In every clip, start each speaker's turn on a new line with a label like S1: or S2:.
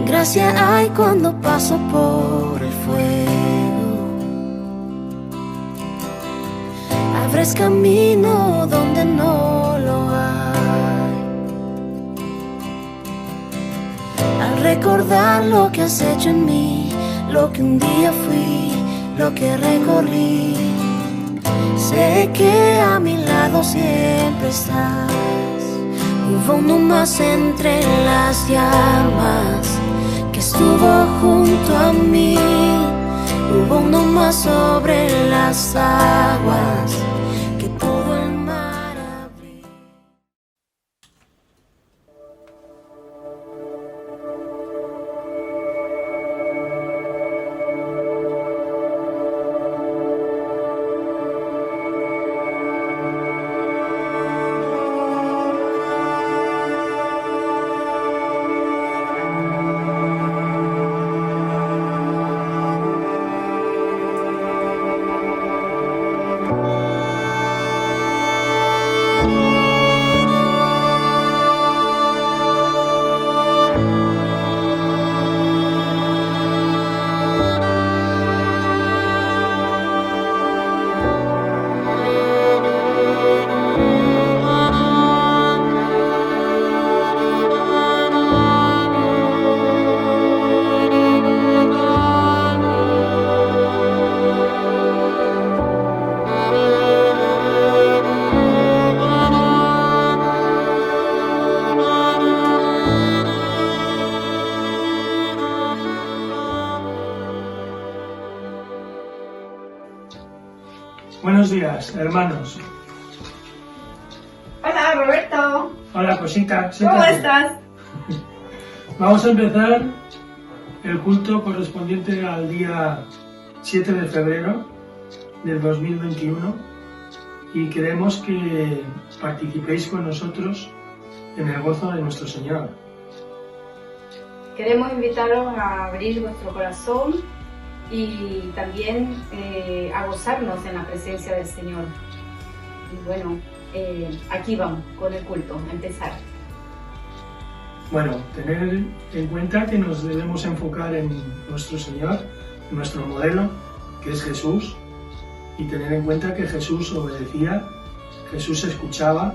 S1: Gracia hay cuando paso por el fuego. Abres camino donde no lo hay. Al recordar lo que has hecho en mí, lo que un día fui, lo que recorrí, sé que a mi lado siempre estás. Hubo uno más entre las llamas que estuvo junto a mí. Hubo uno más sobre las aguas que todo el mar abrió.
S2: Buenos días, hermanos.
S3: Hola, Roberto.
S2: Hola, cosita.
S3: ¿Cómo estás?
S2: Vamos a empezar el culto correspondiente al día 7 de febrero del 2021 y queremos que participéis con nosotros en el gozo de nuestro Señor.
S3: Queremos invitaros a abrir vuestro corazón y también a gozarnos en la presencia del Señor. Y bueno, aquí vamos con el culto, a empezar.
S2: Bueno, tener en cuenta que nos debemos enfocar en nuestro Señor, nuestro modelo, que es Jesús, y tener en cuenta que Jesús obedecía, Jesús escuchaba,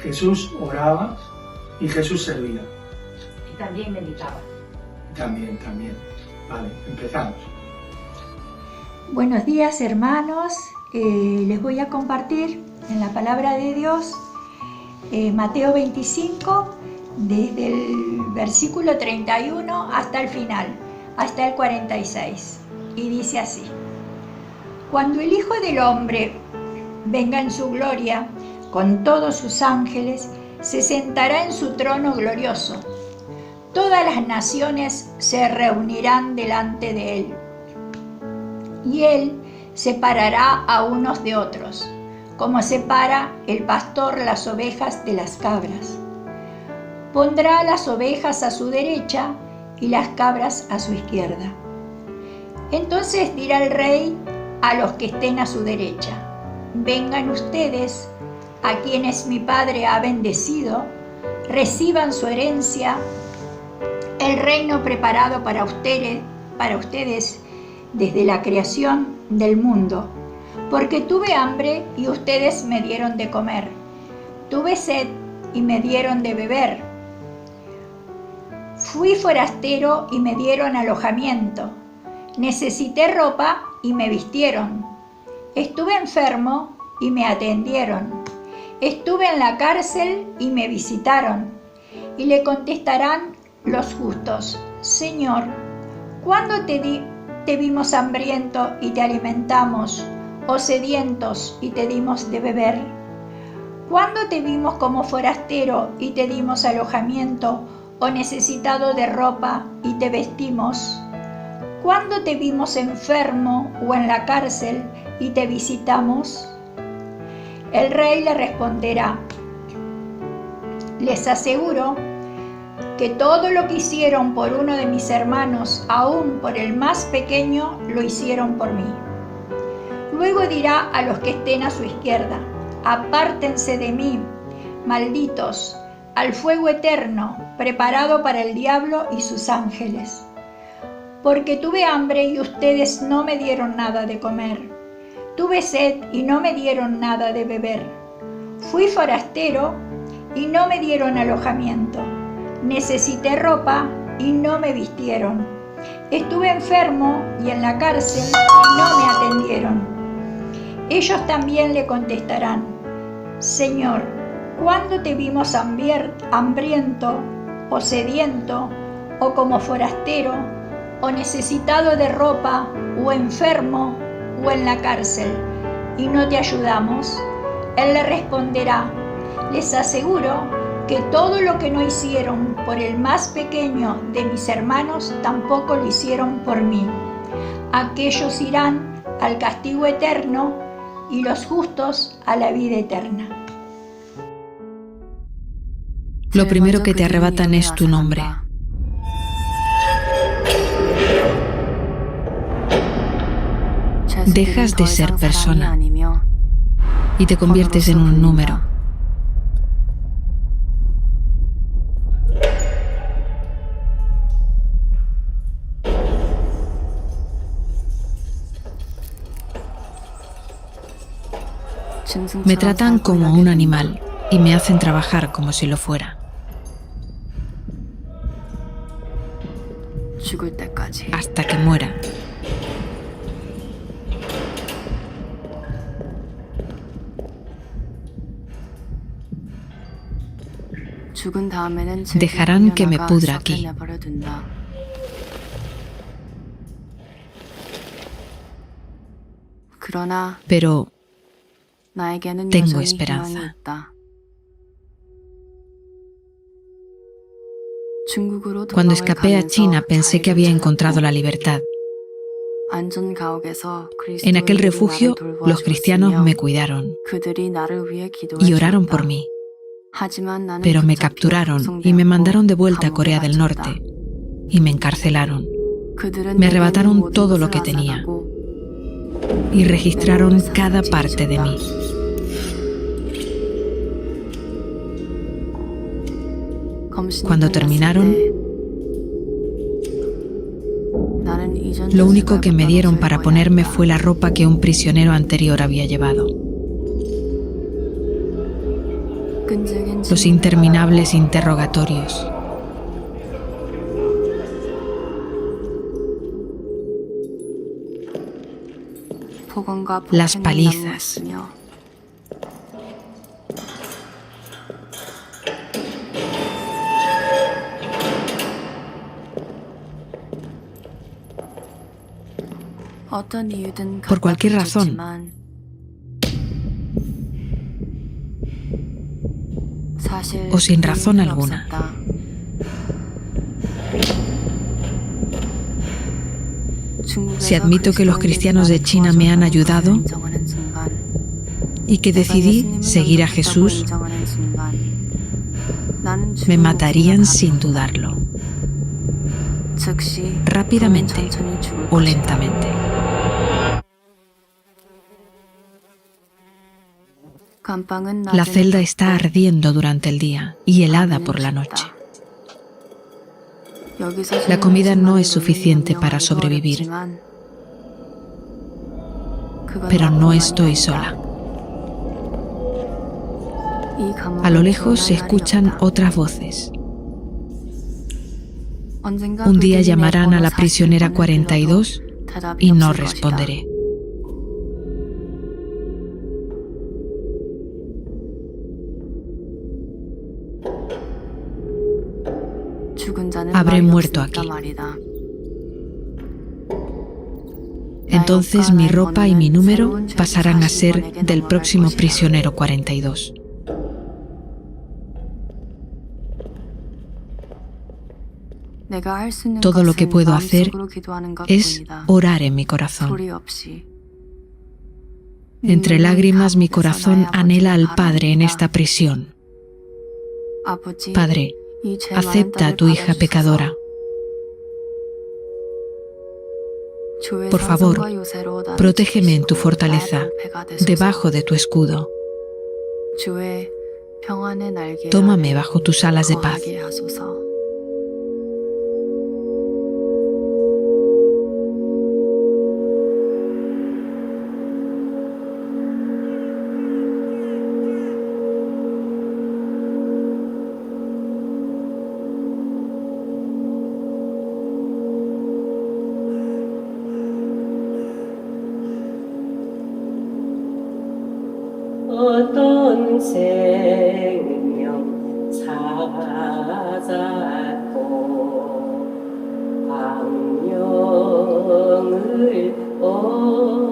S2: Jesús oraba y Jesús servía.
S3: Y también meditaba.
S2: También. Vale, empezamos.
S4: Buenos días, hermanos. Les voy a compartir en la palabra de Dios Mateo 25, desde el versículo 31 hasta el final, hasta el 46. Y dice así: Cuando el Hijo del Hombre venga en su gloria con todos sus ángeles, se sentará en su trono glorioso. Todas las naciones se reunirán delante de él. Y él separará a unos de otros, como separa el pastor las ovejas de las cabras. Pondrá las ovejas a su derecha y las cabras a su izquierda. Entonces dirá el rey a los que estén a su derecha: vengan ustedes a quienes mi Padre ha bendecido, reciban su herencia, el reino preparado para ustedes desde la creación del mundo. Porque tuve hambre y ustedes me dieron de comer. Tuve sed y me dieron de beber. Fui forastero y me dieron alojamiento. Necesité ropa y me vistieron. Estuve enfermo y me atendieron. Estuve en la cárcel y me visitaron. Y le contestarán los justos: Señor, ¿cuándo te vimos hambriento y te alimentamos, o sedientos y te dimos de beber? ¿Cuándo te vimos como forastero y te dimos alojamiento, o necesitado de ropa y te vestimos? ¿Cuándo te vimos enfermo o en la cárcel y te visitamos? El rey le responderá: les aseguro que todo lo que hicieron por uno de mis hermanos, aún por el más pequeño, lo hicieron por mí. Luego dirá a los que estén a su izquierda: apártense de mí, malditos, al fuego eterno, preparado para el diablo y sus ángeles. Porque tuve hambre y ustedes no me dieron nada de comer. Tuve sed y no me dieron nada de beber. Fui forastero y no me dieron alojamiento. Necesité ropa y no me vistieron. Estuve enfermo y en la cárcel y no me atendieron. Ellos también le contestarán: Señor, ¿cuándo te vimos hambriento o sediento, o como forastero, o necesitado de ropa, o enfermo, o en la cárcel, y no te ayudamos? Él le responderá: les aseguro que todo lo que no hicieron por el más pequeño de mis hermanos, tampoco lo hicieron por mí. Aquellos irán al castigo eterno y los justos a la vida eterna.
S5: Lo primero que te arrebatan es tu nombre. Dejas de ser persona y te conviertes en un número. Me tratan como un animal y me hacen trabajar como si lo fuera. Hasta que muera. Dejarán que me pudra aquí. Pero tengo esperanza. Cuando escapé a China pensé que había encontrado la libertad. En aquel refugio los cristianos me cuidaron y oraron por mí. Pero me capturaron y me mandaron de vuelta a Corea del Norte y me encarcelaron. Me arrebataron todo lo que tenía y registraron cada parte de mí. Cuando terminaron, lo único que me dieron para ponerme fue la ropa que un prisionero anterior había llevado. Los interminables interrogatorios. Las palizas. Por cualquier razón. O sin razón alguna. Si admito que los cristianos de China me han ayudado y que decidí seguir a Jesús, me matarían sin dudarlo, rápidamente o lentamente. La celda está ardiendo durante el día y helada por la noche. La comida no es suficiente para sobrevivir, pero no estoy sola. A lo lejos se escuchan otras voces. Un día llamarán a la prisionera 42 y no responderé. Habré muerto aquí. Entonces mi ropa y mi número pasarán a ser del próximo prisionero 42. Todo lo que puedo hacer es orar en mi corazón. Entre lágrimas mi corazón anhela al Padre en esta prisión. Padre, acepta a tu hija pecadora. Por favor, protégeme en tu fortaleza, debajo de tu escudo. Tómame bajo tus alas de paz.
S6: 어떤 생명 찾았고 광명을 얻었네.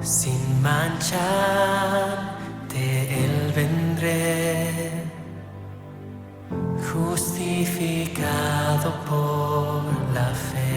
S7: sin mancha de Él vendré, justificado por la fe.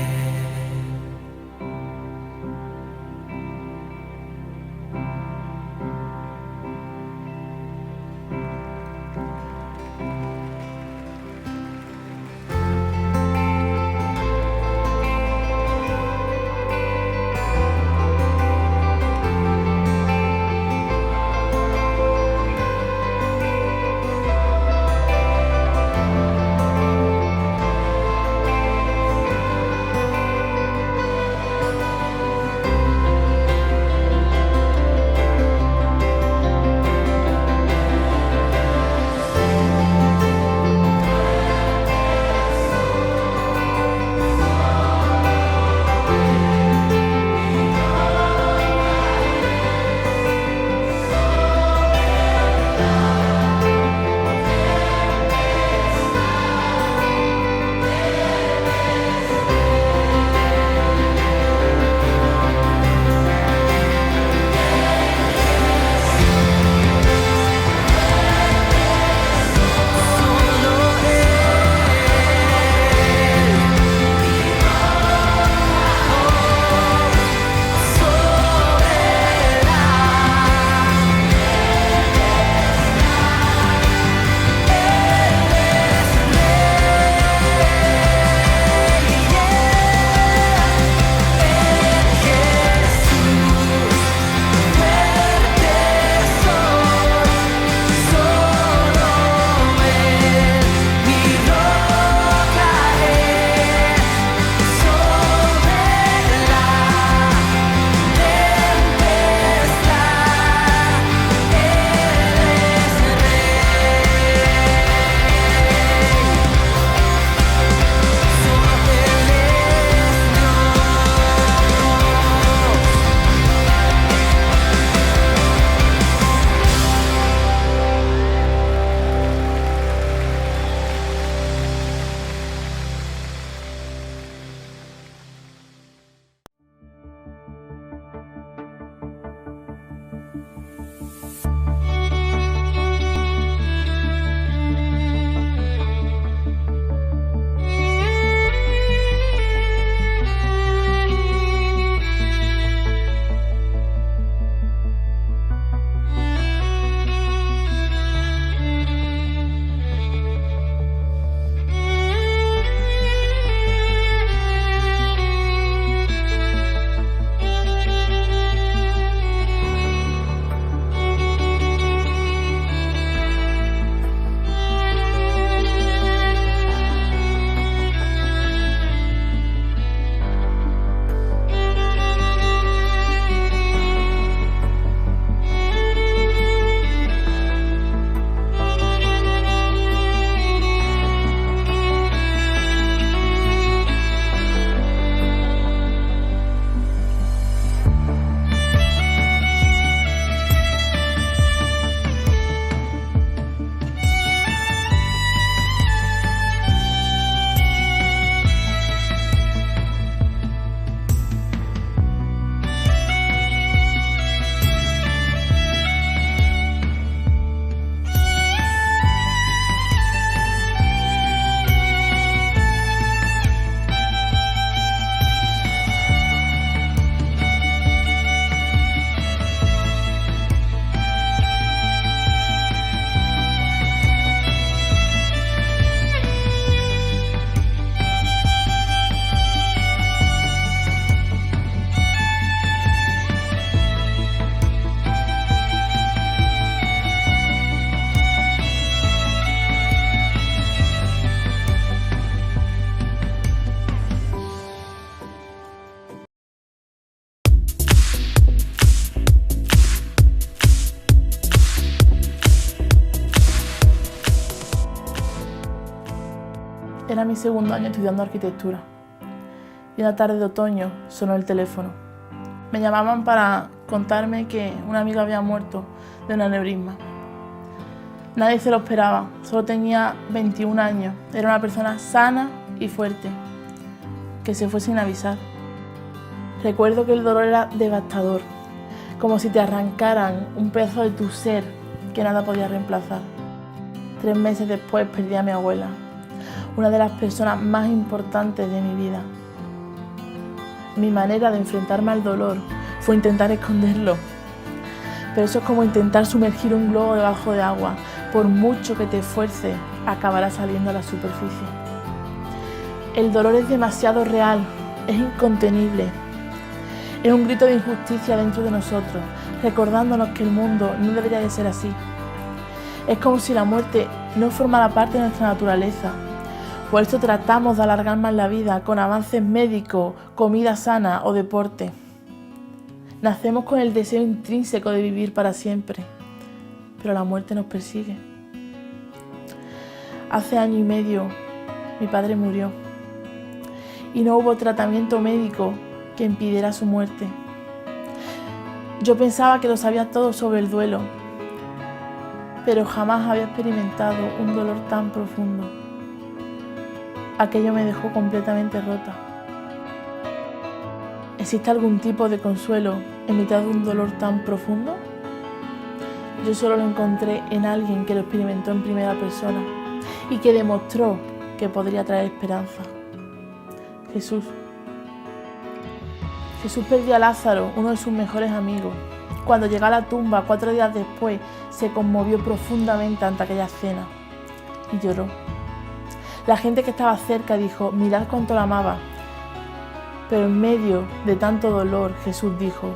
S8: Era mi segundo año estudiando arquitectura y una tarde de otoño sonó el teléfono. Me llamaban para contarme que una amiga había muerto de un aneurisma. Nadie se lo esperaba, solo tenía 21 años, era una persona sana y fuerte, que se fue sin avisar. Recuerdo que el dolor era devastador. como si te arrancaran un pedazo de tu ser que nada podía reemplazar. 3 meses después perdí a mi abuela, una de las personas más importantes de mi vida. Mi manera de enfrentarme al dolor fue intentar esconderlo, pero eso es como intentar sumergir un globo debajo de agua. Por mucho que te esfuerces, acabará saliendo a la superficie. El dolor es demasiado real, es incontenible. Es un grito de injusticia dentro de nosotros, recordándonos que el mundo no debería de ser así. Es como si la muerte no formara parte de nuestra naturaleza. Por eso tratamos de alargar más la vida con avances médicos, comida sana o deporte. Nacemos con el deseo intrínseco de vivir para siempre, pero la muerte nos persigue. Hace 1 año y medio mi padre murió y no hubo tratamiento médico que impidiera su muerte. Yo pensaba que lo sabía todo sobre el duelo, pero jamás había experimentado un dolor tan profundo. Aquello me dejó completamente rota. ¿Existe algún tipo de consuelo en mitad de un dolor tan profundo? Yo solo lo encontré en alguien que lo experimentó en primera persona y que demostró que podría traer esperanza. Jesús. Jesús perdió a Lázaro, uno de sus mejores amigos. Cuando llegó a la tumba 4 días después, se conmovió profundamente ante aquella escena y lloró. La gente que estaba cerca dijo: mirad cuánto la amaba. Pero en medio de tanto dolor, Jesús dijo: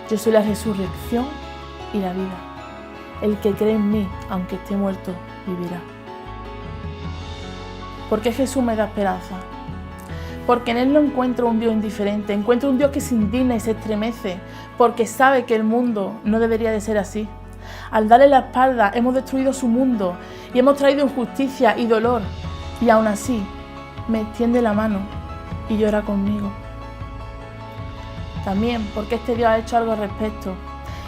S8: yo soy la resurrección y la vida. El que cree en mí, aunque esté muerto, vivirá. ¿Por qué Jesús me da esperanza? Porque en Él no encuentro un Dios indiferente, encuentro un Dios que se indigna y se estremece, porque sabe que el mundo no debería de ser así. Al darle la espalda hemos destruido su mundo y hemos traído injusticia y dolor, y aún así me extiende la mano y llora conmigo. También porque este Dios ha hecho algo al respecto.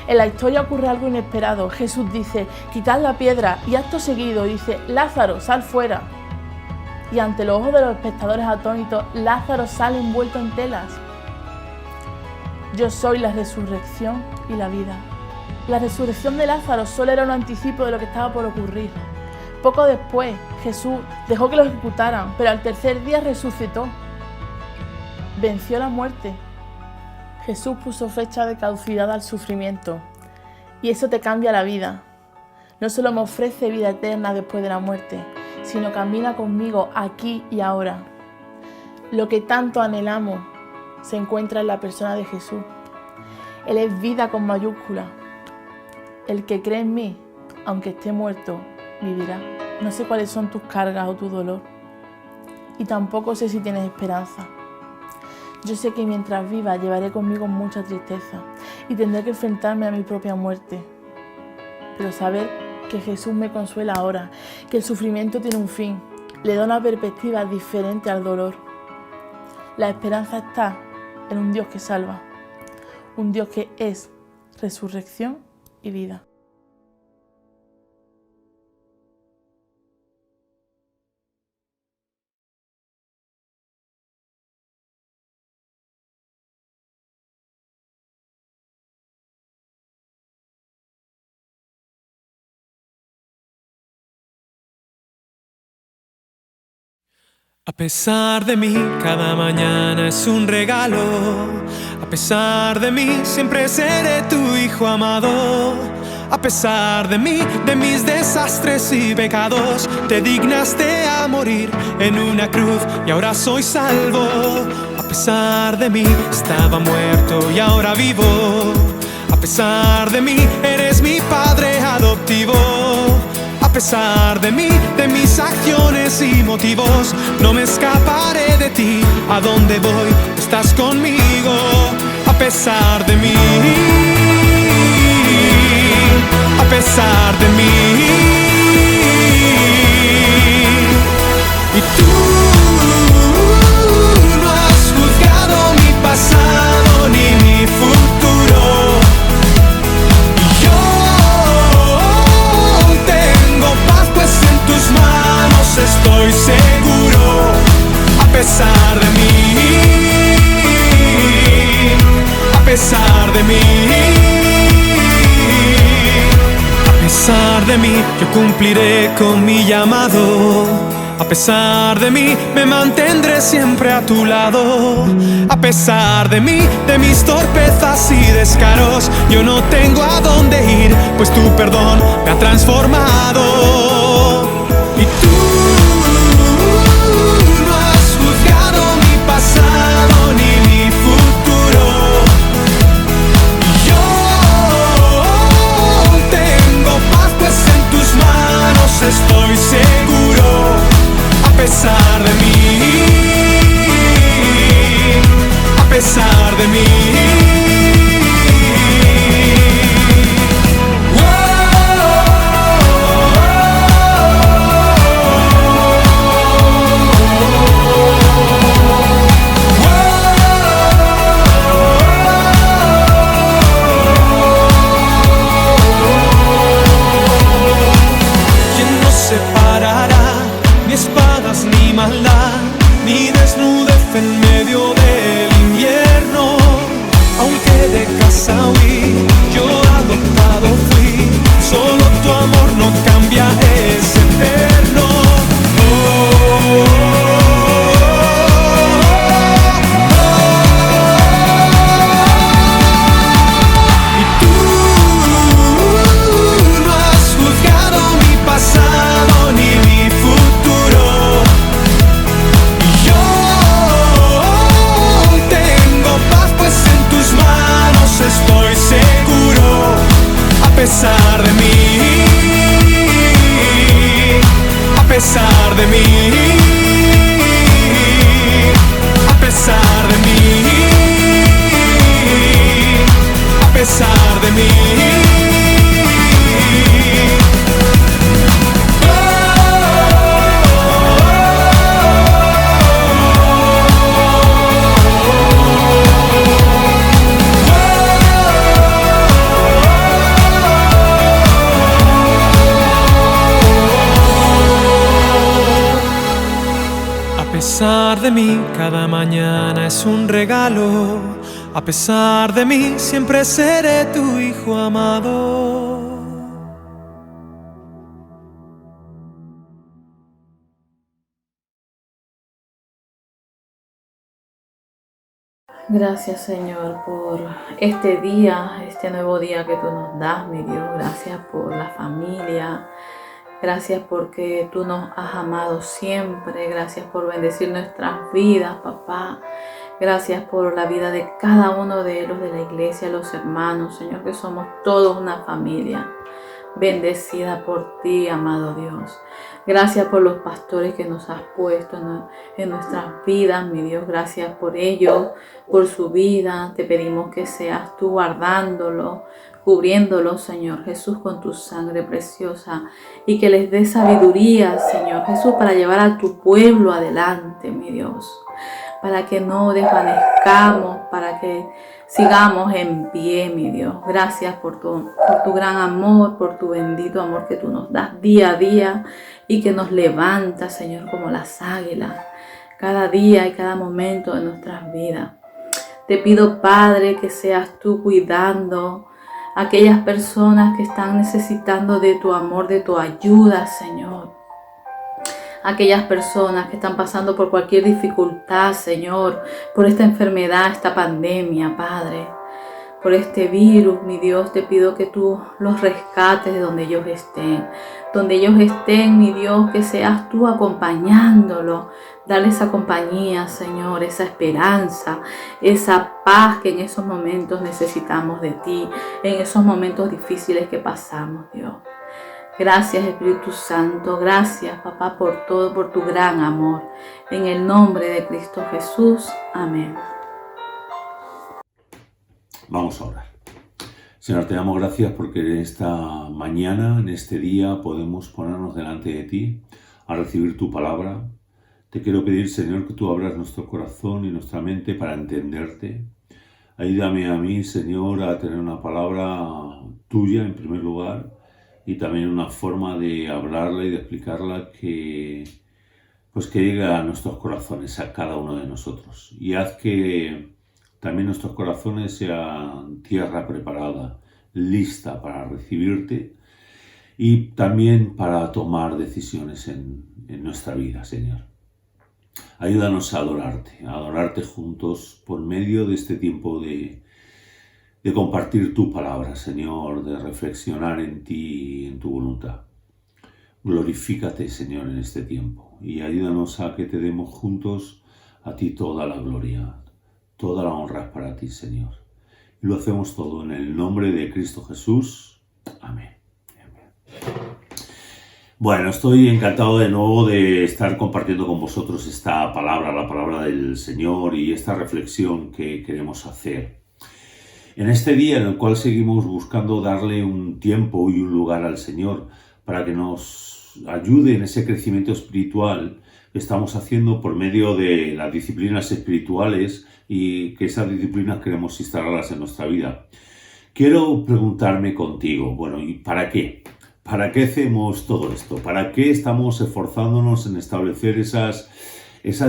S8: En la historia ocurre algo inesperado. Jesús dice: quitad la piedra, y acto seguido dice: Lázaro, sal fuera. Y ante los ojos de los espectadores atónitos, Lázaro sale envuelto en telas. Yo soy la resurrección y la vida. La resurrección de Lázaro solo era un anticipo de lo que estaba por ocurrir. Poco después, Jesús dejó que lo ejecutaran, pero al 3er día resucitó. Venció la muerte. Jesús puso fecha de caducidad al sufrimiento, y eso te cambia la vida. No solo me ofrece vida eterna después de la muerte, sino camina conmigo aquí y ahora. Lo que tanto anhelamos se encuentra en la persona de Jesús. Él es vida con mayúscula. El que cree en mí, aunque esté muerto, vivirá. No sé cuáles son tus cargas o tu dolor, y tampoco sé si tienes esperanza. Yo sé que mientras viva llevaré conmigo mucha tristeza y tendré que enfrentarme a mi propia muerte. Pero saber que Jesús me consuela ahora, que el sufrimiento tiene un fin, le da una perspectiva diferente al dolor. La esperanza está en un Dios que salva, un Dios que es resurrección y vida.
S7: A pesar de mí, cada mañana es un regalo. A pesar de mí, siempre seré tu hijo amado. A pesar de mí, de mis desastres y pecados, te dignaste a morir en una cruz y ahora soy salvo. A pesar de mí, estaba muerto y ahora vivo. A pesar de mí, eres mi padre adoptivo. A pesar de mí, de mis acciones y motivos, no me escaparé de ti. A donde voy, estás conmigo. A pesar de mí, a pesar de mí. Y tú no has juzgado mi pasado ni mi futuro. Y yo tengo paz, pues en tus manos estoy seguro. A pesar de mí, a pesar de mí. de mí, yo cumpliré con mi llamado. A pesar de mí, me mantendré siempre a tu lado. A pesar de mí, de mis torpezas y descaros, yo no tengo a dónde ir, pues tu perdón me ha transformado. Y tú no has juzgado mi pasado ni mi futuro. Yo tengo paz, pues en tus manos estoy seguro. A pesar de mí, a pesar de mí. Ni desnudez en medio del invierno. Aunque de casa huí, yo adoptado fui. Solo tu amor no cambia, es eterno. Y tú no has juzgado mi pasado ni mi futuro. Estoy seguro, a pesar de mí, a pesar de mí, a pesar de mí, a pesar de mí. A pesar de mí, cada mañana es un regalo. A pesar de mí, siempre seré tu hijo amado.
S8: Gracias, Señor, por este día, este nuevo día que tú nos das, mi Dios. Gracias por la familia. Gracias porque tú nos has amado siempre. Gracias por bendecir nuestras vidas, papá. Gracias por la vida de cada uno de los de la iglesia, los hermanos, Señor, que somos todos una familia bendecida por ti, amado Dios. Gracias por los pastores que nos has puesto en nuestras vidas, mi Dios. Gracias por ellos, por su vida. Te pedimos que seas tú guardándolo, cubriéndolo, Señor Jesús, con tu sangre preciosa, y que les dé sabiduría, Señor Jesús, para llevar a tu pueblo adelante, mi Dios, para que no desvanezcamos, para que sigamos en pie, mi Dios. Gracias por tu gran amor, por tu bendito amor que tú nos das día a día y que nos levanta, Señor, como las águilas, cada día y cada momento de nuestras vidas. Te pido, Padre, que seas tú cuidando a aquellas personas que están necesitando de tu amor, de tu ayuda, Señor. Aquellas personas que están pasando por cualquier dificultad, Señor, por esta enfermedad, esta pandemia, Padre, por este virus, mi Dios, te pido que tú los rescates de donde ellos estén. Donde ellos estén, mi Dios, que seas tú acompañándolos. Dale esa compañía, Señor, esa esperanza, esa paz que en esos momentos necesitamos de ti, en esos momentos difíciles que pasamos, Dios. Gracias, Espíritu Santo. Gracias, papá, por todo, por tu gran amor. En el nombre de Cristo Jesús. Amén.
S9: Vamos a orar. Señor, te damos gracias porque en esta mañana, en este día, podemos ponernos delante de ti a recibir tu palabra. Te quiero pedir, Señor, que tú abras nuestro corazón y nuestra mente para entenderte. Ayúdame a mí, Señor, a tener una palabra tuya en primer lugar, y también una forma de hablarla y de explicarla que llegue a nuestros corazones, a cada uno de nosotros. Y haz que también nuestros corazones sean tierra preparada, lista para recibirte, y también para tomar decisiones en nuestra vida, Señor. Ayúdanos a adorarte juntos por medio de este tiempo de compartir tu palabra, Señor, de reflexionar en ti y en tu voluntad. Glorifícate, Señor, en este tiempo y ayúdanos a que te demos juntos a ti toda la gloria, toda la honra es para ti, Señor. Y lo hacemos todo en el nombre de Cristo Jesús. Amén. Bueno, estoy encantado de nuevo de estar compartiendo con vosotros esta palabra, la palabra del Señor y esta reflexión que queremos hacer. En este día en el cual seguimos buscando darle un tiempo y un lugar al Señor para que nos ayude en ese crecimiento espiritual que estamos haciendo por medio de las disciplinas espirituales y que esas disciplinas queremos instalarlas en nuestra vida. Quiero preguntarme contigo, bueno, ¿y para qué? ¿Para qué hacemos todo esto? ¿Para qué estamos esforzándonos en establecer esas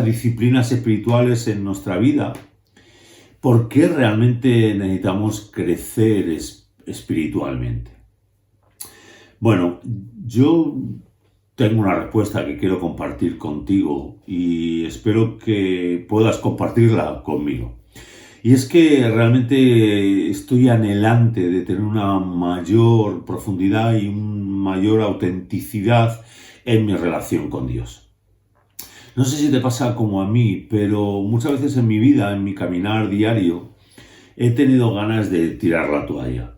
S9: disciplinas espirituales en nuestra vida? ¿Por qué realmente necesitamos crecer espiritualmente? Bueno, yo tengo una respuesta que quiero compartir contigo y espero que puedas compartirla conmigo. Y es que realmente estoy anhelante de tener una mayor profundidad y una mayor autenticidad en mi relación con Dios. No sé si te pasa como a mí, pero muchas veces en mi vida, en mi caminar diario, he tenido ganas de tirar la toalla.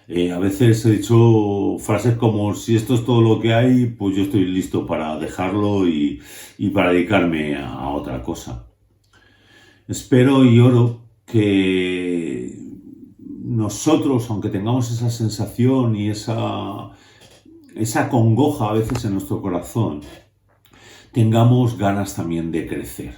S9: A veces he dicho frases como, si esto es todo lo que hay, pues yo estoy listo para dejarlo y para dedicarme a otra cosa. Espero y oro que nosotros, aunque tengamos esa sensación y esa congoja a veces en nuestro corazón, tengamos ganas también de crecer.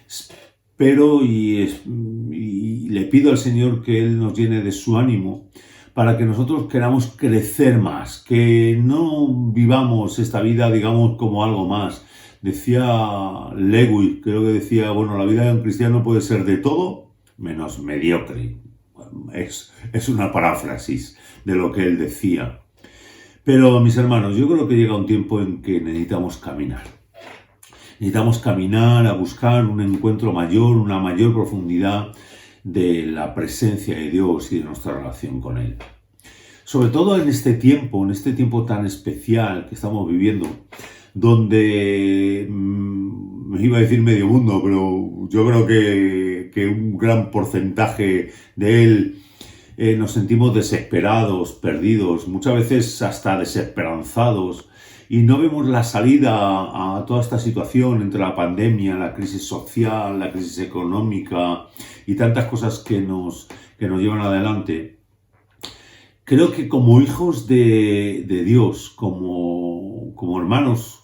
S9: Espero y le pido al Señor que Él nos llene de su ánimo para que nosotros queramos crecer más, que no vivamos esta vida, digamos, como algo más. Decía Lewis, creo que decía, bueno, la vida de un cristiano puede ser de todo menos mediocre. Es una paráfrasis de lo que él decía. Pero, mis hermanos, yo creo que llega un tiempo en que necesitamos caminar. Necesitamos caminar a buscar un encuentro mayor, una mayor profundidad de la presencia de Dios y de nuestra relación con Él. Sobre todo en este tiempo tan especial que estamos viviendo, donde me iba a decir medio mundo, pero yo creo que un gran porcentaje de él nos sentimos desesperados, perdidos, muchas veces hasta desesperanzados, y no vemos la salida a toda esta situación entre la pandemia, la crisis social, la crisis económica y tantas cosas que nos llevan adelante. Creo que como hijos de Dios, como hermanos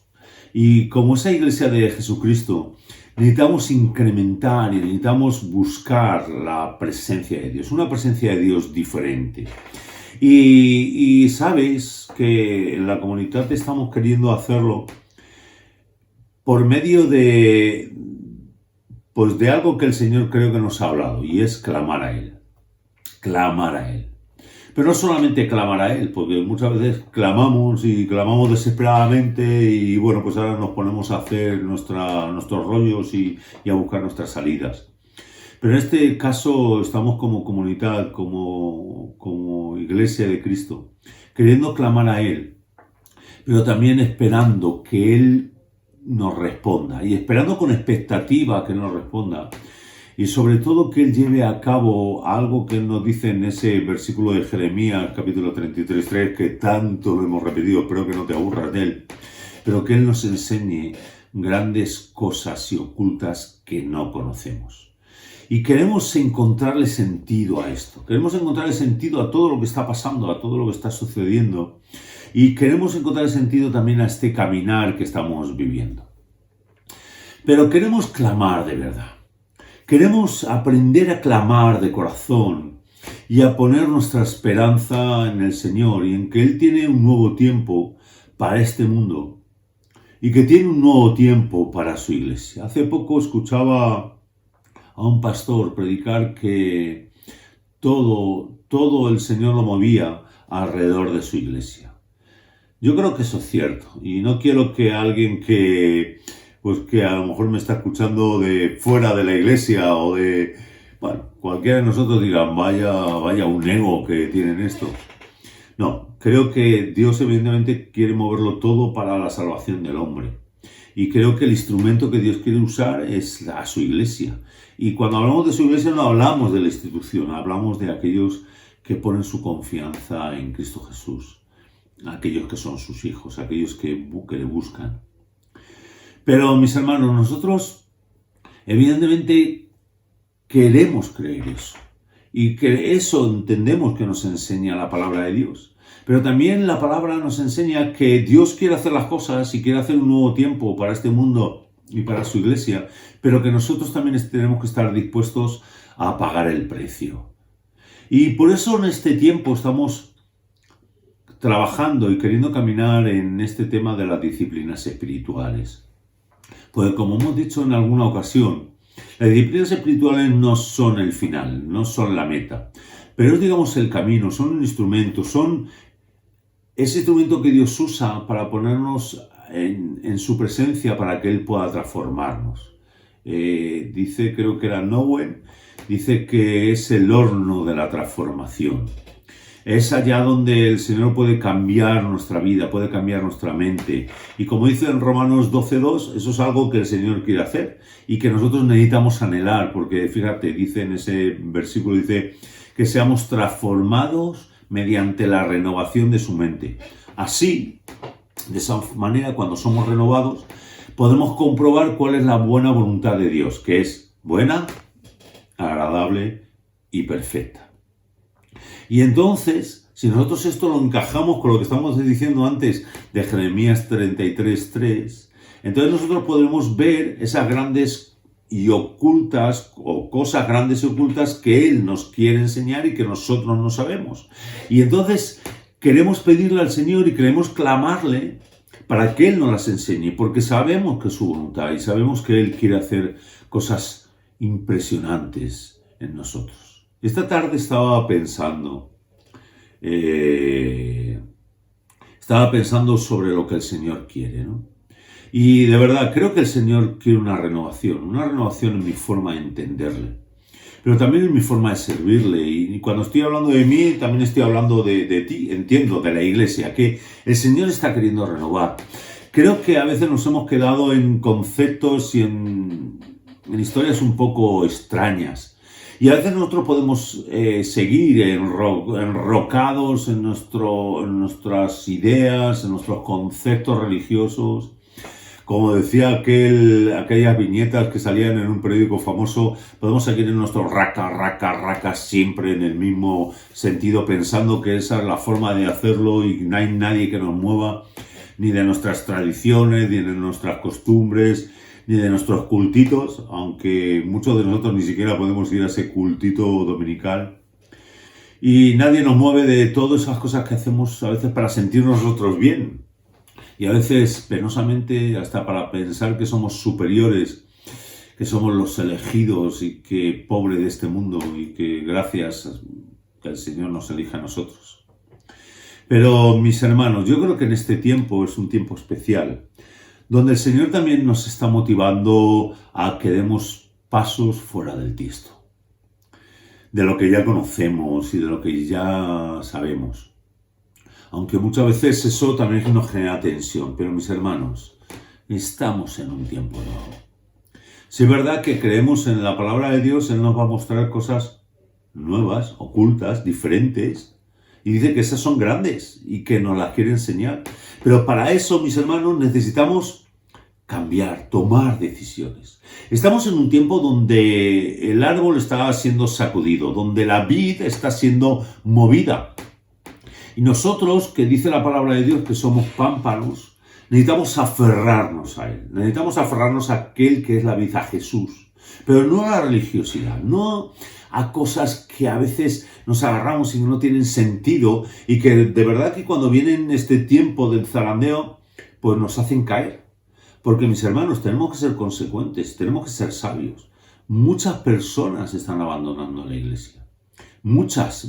S9: y como esa iglesia de Jesucristo, necesitamos incrementar y necesitamos buscar la presencia de Dios, una presencia de Dios diferente. Y sabes que en la comunidad estamos queriendo hacerlo por medio de algo que el Señor creo que nos ha hablado, y es clamar a Él. Clamar a Él. Pero no solamente clamar a Él, porque muchas veces clamamos desesperadamente y bueno, pues ahora nos ponemos a hacer nuestros rollos y a buscar nuestras salidas. Pero en este caso estamos como comunidad, como iglesia de Cristo, queriendo clamar a Él, pero también esperando que Él nos responda y esperando con expectativa que nos responda. Y sobre todo que Él lleve a cabo algo que Él nos dice en ese versículo de Jeremías, capítulo 33:3, que tanto lo hemos repetido, espero que no te aburras de él, pero que Él nos enseñe grandes cosas y ocultas que no conocemos. Y queremos encontrarle sentido a esto, queremos encontrarle sentido a todo lo que está pasando, a todo lo que está sucediendo, y queremos encontrarle sentido también a este caminar que estamos viviendo. Pero queremos clamar de verdad. Queremos aprender a clamar de corazón y a poner nuestra esperanza en el Señor y en que Él tiene un nuevo tiempo para este mundo y que tiene un nuevo tiempo para su iglesia. Hace poco escuchaba a un pastor predicar que todo el Señor lo movía alrededor de su iglesia. Yo creo que eso es cierto. Y no quiero que alguien que a lo mejor me está escuchando de fuera de la iglesia o de... Bueno, cualquiera de nosotros diga, vaya un ego que tienen esto. No, creo que Dios evidentemente quiere moverlo todo para la salvación del hombre. Y creo que el instrumento que Dios quiere usar es a su iglesia. Y cuando hablamos de su iglesia no hablamos de la institución, hablamos de aquellos que ponen su confianza en Cristo Jesús. Aquellos que son sus hijos, aquellos que le buscan. Pero, mis hermanos, nosotros evidentemente queremos creer eso. Y que eso entendemos que nos enseña la palabra de Dios. Pero también la palabra nos enseña que Dios quiere hacer las cosas y quiere hacer un nuevo tiempo para este mundo y para su iglesia, pero que nosotros también tenemos que estar dispuestos a pagar el precio. Y por eso en este tiempo estamos trabajando y queriendo caminar en este tema de las disciplinas espirituales. Pues como hemos dicho en alguna ocasión, las disciplinas espirituales no son el final, no son la meta, pero es, digamos, el camino, son un instrumento, son ese instrumento que Dios usa para ponernos en su presencia para que Él pueda transformarnos. Dice, creo que era Nowen, dice que es el horno de la transformación. Es allá donde el Señor puede cambiar nuestra vida, puede cambiar nuestra mente. Y como dice en Romanos 12:2, eso es algo que el Señor quiere hacer y que nosotros necesitamos anhelar, porque fíjate, dice en ese versículo, dice que seamos transformados mediante la renovación de su mente. Así, de esa manera, cuando somos renovados, podemos comprobar cuál es la buena voluntad de Dios, que es buena, agradable y perfecta. Y entonces, si nosotros esto lo encajamos con lo que estamos diciendo antes de Jeremías 33:3, entonces nosotros podremos ver esas grandes y ocultas, o cosas grandes y ocultas que Él nos quiere enseñar y que nosotros no sabemos. Y entonces queremos pedirle al Señor y queremos clamarle para que Él nos las enseñe, porque sabemos que es su voluntad y sabemos que Él quiere hacer cosas impresionantes en nosotros. Esta tarde estaba pensando sobre lo que el Señor quiere, ¿no? Y de verdad, creo que el Señor quiere una renovación en mi forma de entenderle, pero también en mi forma de servirle. Y cuando estoy hablando de mí, también estoy hablando de ti, entiendo, de la iglesia, que el Señor está queriendo renovar. Creo que a veces nos hemos quedado en conceptos y en historias un poco extrañas. Y a veces nosotros podemos seguir enrocados en nuestras ideas, en nuestros conceptos religiosos. Como decía aquellas viñetas que salían en un periódico famoso, podemos seguir en nuestro raca, siempre en el mismo sentido, pensando que esa es la forma de hacerlo y no hay nadie que nos mueva, ni de nuestras tradiciones, ni de nuestras costumbres, ni de nuestros cultitos, aunque muchos de nosotros ni siquiera podemos ir a ese cultito dominical. Y nadie nos mueve de todas esas cosas que hacemos a veces para sentirnos nosotros bien. Y a veces, penosamente, hasta para pensar que somos superiores, que somos los elegidos y que pobre de este mundo y que gracias que el Señor nos elija a nosotros. Pero, mis hermanos, yo creo que en este tiempo es un tiempo especial, donde el Señor también nos está motivando a que demos pasos fuera del tiesto, de lo que ya conocemos y de lo que ya sabemos. Aunque muchas veces eso también nos genera tensión, pero mis hermanos, estamos en un tiempo nuevo. Si es verdad que creemos en la palabra de Dios, Él nos va a mostrar cosas nuevas, ocultas, diferentes, y dice que esas son grandes y que nos las quiere enseñar. Pero para eso, mis hermanos, necesitamos cambiar, tomar decisiones. Estamos en un tiempo donde el árbol está siendo sacudido, donde la vid está siendo movida. Y nosotros, que dice la palabra de Dios que somos pámpanos, necesitamos aferrarnos a Él. Necesitamos aferrarnos a aquel que es la vid, a Jesús. Pero no a la religiosidad, no a cosas que a veces nos agarramos y no tienen sentido y que de verdad que cuando vienen este tiempo del zarandeo, pues nos hacen caer. Porque, mis hermanos, tenemos que ser consecuentes, tenemos que ser sabios. Muchas personas están abandonando la iglesia. Muchas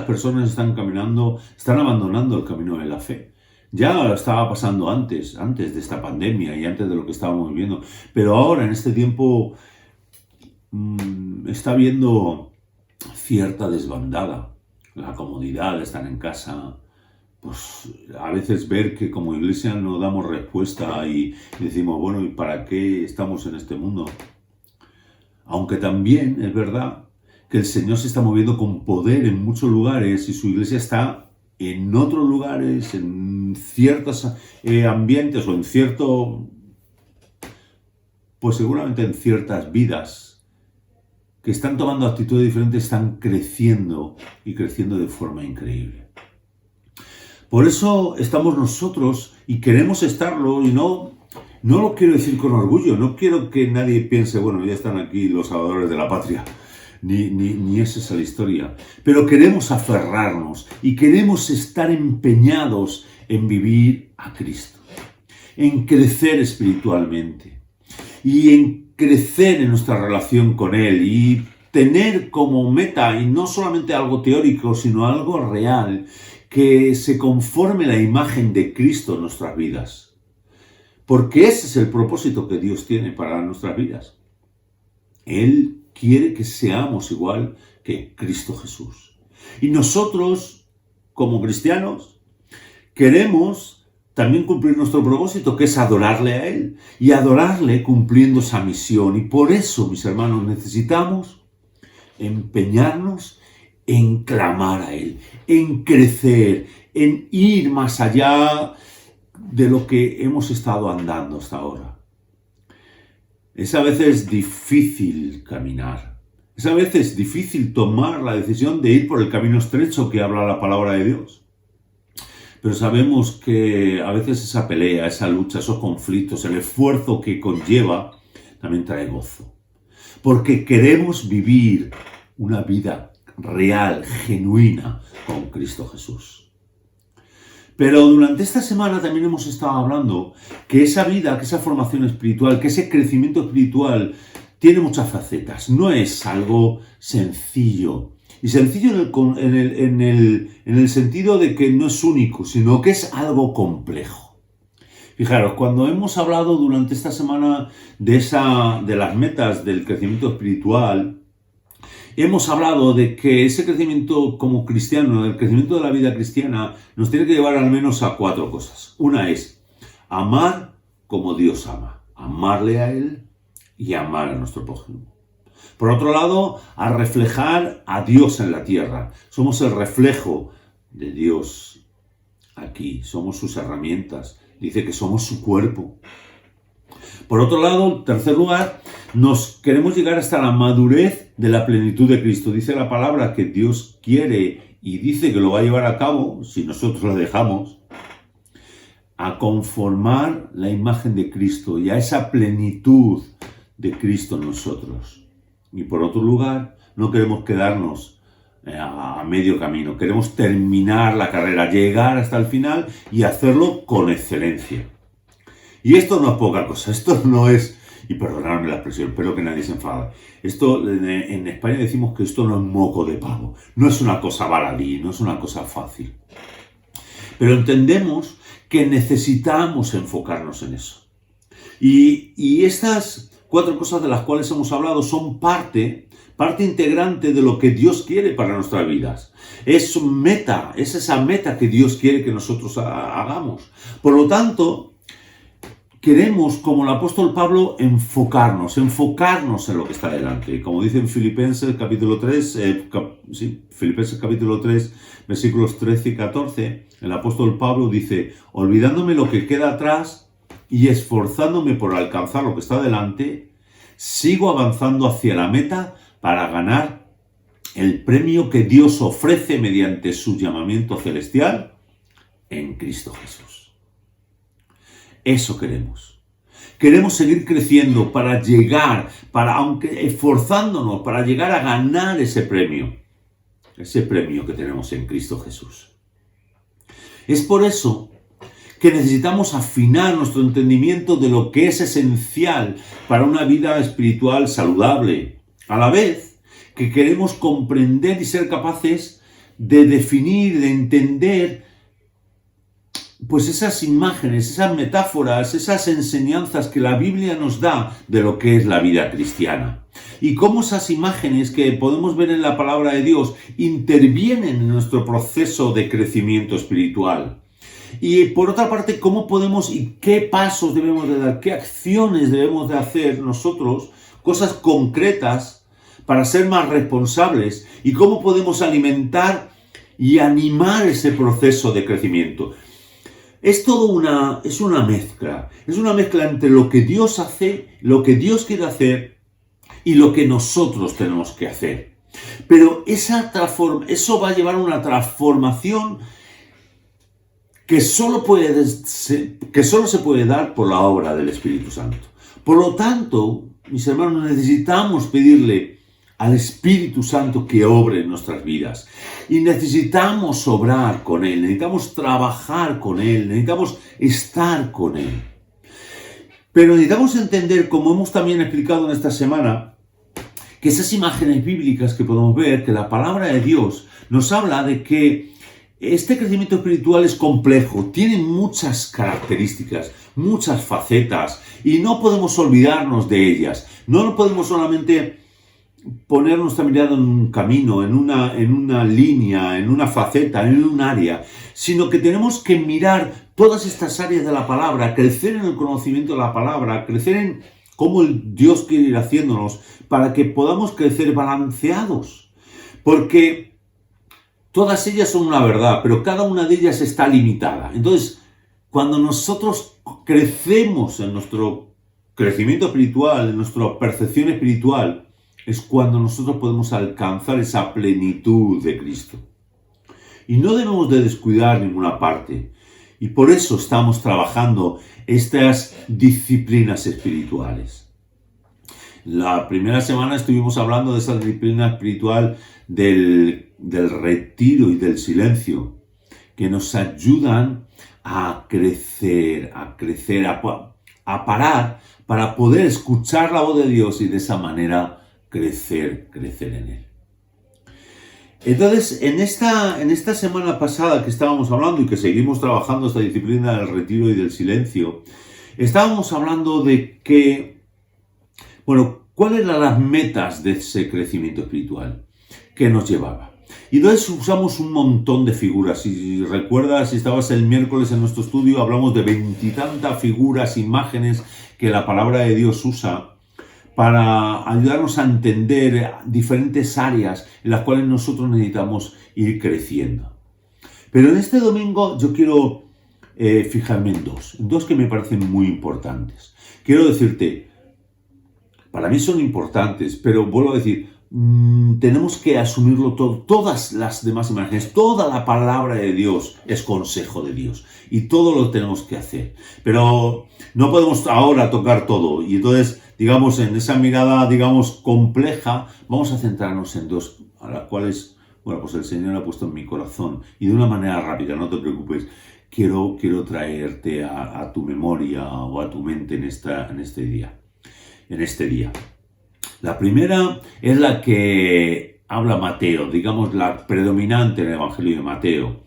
S9: personas están abandonando el camino de la fe. Ya estaba pasando antes de esta pandemia y antes de lo que estábamos viviendo. Pero ahora, en este tiempo, está habiendo cierta desbandada. La comodidad de estar en casa, pues a veces ver que como iglesia no damos respuesta y decimos, bueno, ¿y para qué estamos en este mundo? Aunque también es verdad que el Señor se está moviendo con poder en muchos lugares y su iglesia está en otros lugares, en ciertos ambientes o en cierto, pues seguramente en ciertas vidas que están tomando actitudes diferentes, están creciendo y creciendo de forma increíble. Por eso estamos nosotros y queremos estarlo, y no lo quiero decir con orgullo, no quiero que nadie piense, bueno, ya están aquí los salvadores de la patria, ni es esa la historia. Pero queremos aferrarnos y queremos estar empeñados en vivir a Cristo, en crecer espiritualmente y en crecer en nuestra relación con Él y tener como meta, y no solamente algo teórico, sino algo real, que se conforme la imagen de Cristo en nuestras vidas. Porque ese es el propósito que Dios tiene para nuestras vidas. Él quiere que seamos igual que Cristo Jesús. Y nosotros, como cristianos, queremos también cumplir nuestro propósito, que es adorarle a Él. Y adorarle cumpliendo esa misión. Y por eso, mis hermanos, necesitamos empeñarnos en clamar a Él, en crecer, en ir más allá de lo que hemos estado andando hasta ahora. Es a veces difícil caminar, es a veces difícil tomar la decisión de ir por el camino estrecho que habla la palabra de Dios. Pero sabemos que a veces esa pelea, esa lucha, esos conflictos, el esfuerzo que conlleva, también trae gozo. Porque queremos vivir una vida real, genuina, con Cristo Jesús. Pero durante esta semana también hemos estado hablando que esa vida, que esa formación espiritual, que ese crecimiento espiritual tiene muchas facetas. No es algo sencillo. Y sencillo en el sentido de que no es único, sino que es algo complejo. Fijaros, cuando hemos hablado durante esta semana de las metas del crecimiento espiritual, hemos hablado de que ese crecimiento como cristiano, el crecimiento de la vida cristiana, nos tiene que llevar al menos a 4 cosas. Una es amar como Dios ama, amarle a Él y amar a nuestro prójimo. Por otro lado, a reflejar a Dios en la tierra. Somos el reflejo de Dios aquí, somos sus herramientas. Dice que somos su cuerpo. Por otro lado, en tercer lugar, nos queremos llegar hasta la madurez de la plenitud de Cristo. Dice la palabra que Dios quiere y dice que lo va a llevar a cabo, si nosotros lo dejamos, a conformar la imagen de Cristo y a esa plenitud de Cristo en nosotros. Y por otro lugar, no queremos quedarnos a medio camino. Queremos terminar la carrera, llegar hasta el final y hacerlo con excelencia. Y esto no es poca cosa, esto no es, y perdonadme la expresión, espero que nadie se enfade. Esto, en España decimos que esto no es moco de pavo, no es una cosa baladí, no es una cosa fácil. Pero entendemos que necesitamos enfocarnos en eso. Y estas 4 cosas de las cuales hemos hablado son parte integrante de lo que Dios quiere para nuestras vidas. Es esa meta que Dios quiere que nosotros hagamos. Por lo tanto, queremos, como el apóstol Pablo, enfocarnos en lo que está delante. Como dice en Filipenses capítulo 3, versículos 13 y 14, el apóstol Pablo dice: olvidándome lo que queda atrás y esforzándome por alcanzar lo que está delante, sigo avanzando hacia la meta para ganar el premio que Dios ofrece mediante su llamamiento celestial en Cristo Jesús. Eso queremos. Queremos seguir creciendo para llegar, aunque esforzándonos, para llegar a ganar ese premio que tenemos en Cristo Jesús. Es por eso que necesitamos afinar nuestro entendimiento de lo que es esencial para una vida espiritual saludable, a la vez que queremos comprender y ser capaces de definir, de entender pues esas imágenes, esas metáforas, esas enseñanzas que la Biblia nos da de lo que es la vida cristiana. Y cómo esas imágenes que podemos ver en la palabra de Dios intervienen en nuestro proceso de crecimiento espiritual. Y por otra parte, cómo podemos y qué pasos debemos de dar, qué acciones debemos de hacer nosotros, cosas concretas para ser más responsables y cómo podemos alimentar y animar ese proceso de crecimiento. Es una mezcla entre lo que Dios hace, lo que Dios quiere hacer y lo que nosotros tenemos que hacer. Pero eso va a llevar a una transformación que solo se puede dar por la obra del Espíritu Santo. Por lo tanto, mis hermanos, necesitamos pedirle al Espíritu Santo que obre en nuestras vidas. Y necesitamos obrar con Él, necesitamos trabajar con Él, necesitamos estar con Él. Pero necesitamos entender, como hemos también explicado en esta semana, que esas imágenes bíblicas que podemos ver, que la palabra de Dios nos habla de que este crecimiento espiritual es complejo, tiene muchas características, muchas facetas, y no podemos olvidarnos de ellas. No podemos solamente poner nuestra mirada en un camino, en una línea, en una faceta, en un área, sino que tenemos que mirar todas estas áreas de la palabra, crecer en el conocimiento de la palabra, crecer en cómo Dios quiere ir haciéndonos para que podamos crecer balanceados. Porque todas ellas son una verdad, pero cada una de ellas está limitada. Entonces, cuando nosotros crecemos en nuestro crecimiento espiritual, en nuestra percepción espiritual, es cuando nosotros podemos alcanzar esa plenitud de Cristo. Y no debemos de descuidar ninguna parte. Y por eso estamos trabajando estas disciplinas espirituales. La primera semana estuvimos hablando de esa disciplina espiritual del retiro y del silencio, que nos ayudan a crecer, a parar para poder escuchar la voz de Dios y de esa manera crecer en Él. Entonces, en esta semana pasada que estábamos hablando y que seguimos trabajando esta disciplina del retiro y del silencio, estábamos hablando de cuáles eran las metas de ese crecimiento espiritual que nos llevaba. Y entonces usamos un montón de figuras. Si recuerdas, si estabas el miércoles en nuestro estudio, hablamos de 20 y tantas figuras, imágenes que la palabra de Dios usa para ayudarnos a entender diferentes áreas en las cuales nosotros necesitamos ir creciendo. Pero en este domingo yo quiero fijarme en dos que me parecen muy importantes. Quiero decirte, para mí son importantes, pero vuelvo a decir, tenemos que asumirlo todo. Todas las demás imágenes, toda la palabra de Dios es consejo de Dios y todo lo tenemos que hacer. Pero no podemos ahora tocar todo y entonces, digamos, en esa mirada, digamos, compleja, vamos a centrarnos en dos, a las cuales, pues el Señor ha puesto en mi corazón y de una manera rápida, no te preocupes, quiero traerte a tu memoria o a tu mente en este día. La primera es la que habla Mateo, digamos la predominante en el Evangelio de Mateo,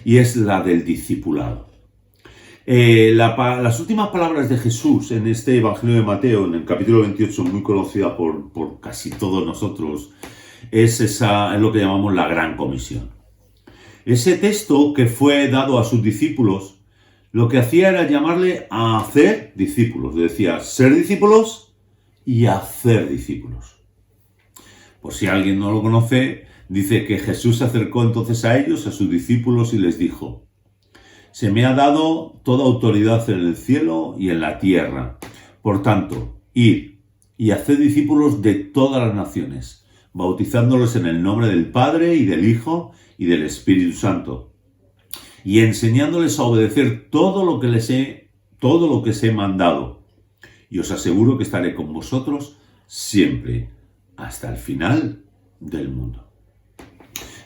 S9: y es la del discipulado. Las últimas palabras de Jesús en este Evangelio de Mateo, en el capítulo 28, muy conocida por casi todos nosotros, es lo que llamamos la Gran Comisión. Ese texto que fue dado a sus discípulos, lo que hacía era llamarle a hacer discípulos. Decía, ser discípulos y hacer discípulos. Por si alguien no lo conoce, dice que Jesús se acercó entonces a ellos, a sus discípulos, y les dijo, se me ha dado toda autoridad en el cielo y en la tierra. Por tanto, id y haced discípulos de todas las naciones, bautizándolos en el nombre del Padre y del Hijo y del Espíritu Santo, y enseñándoles a obedecer todo lo que os he mandado. Y os aseguro que estaré con vosotros siempre, hasta el final del mundo.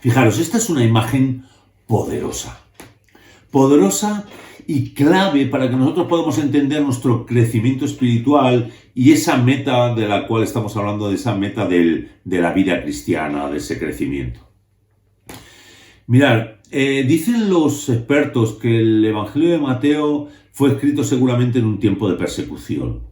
S9: Fijaros, esta es una imagen poderosa y clave para que nosotros podamos entender nuestro crecimiento espiritual y esa meta de la cual estamos hablando, de esa meta de la vida cristiana, de ese crecimiento. Mirad, dicen los expertos que el Evangelio de Mateo fue escrito seguramente en un tiempo de persecución.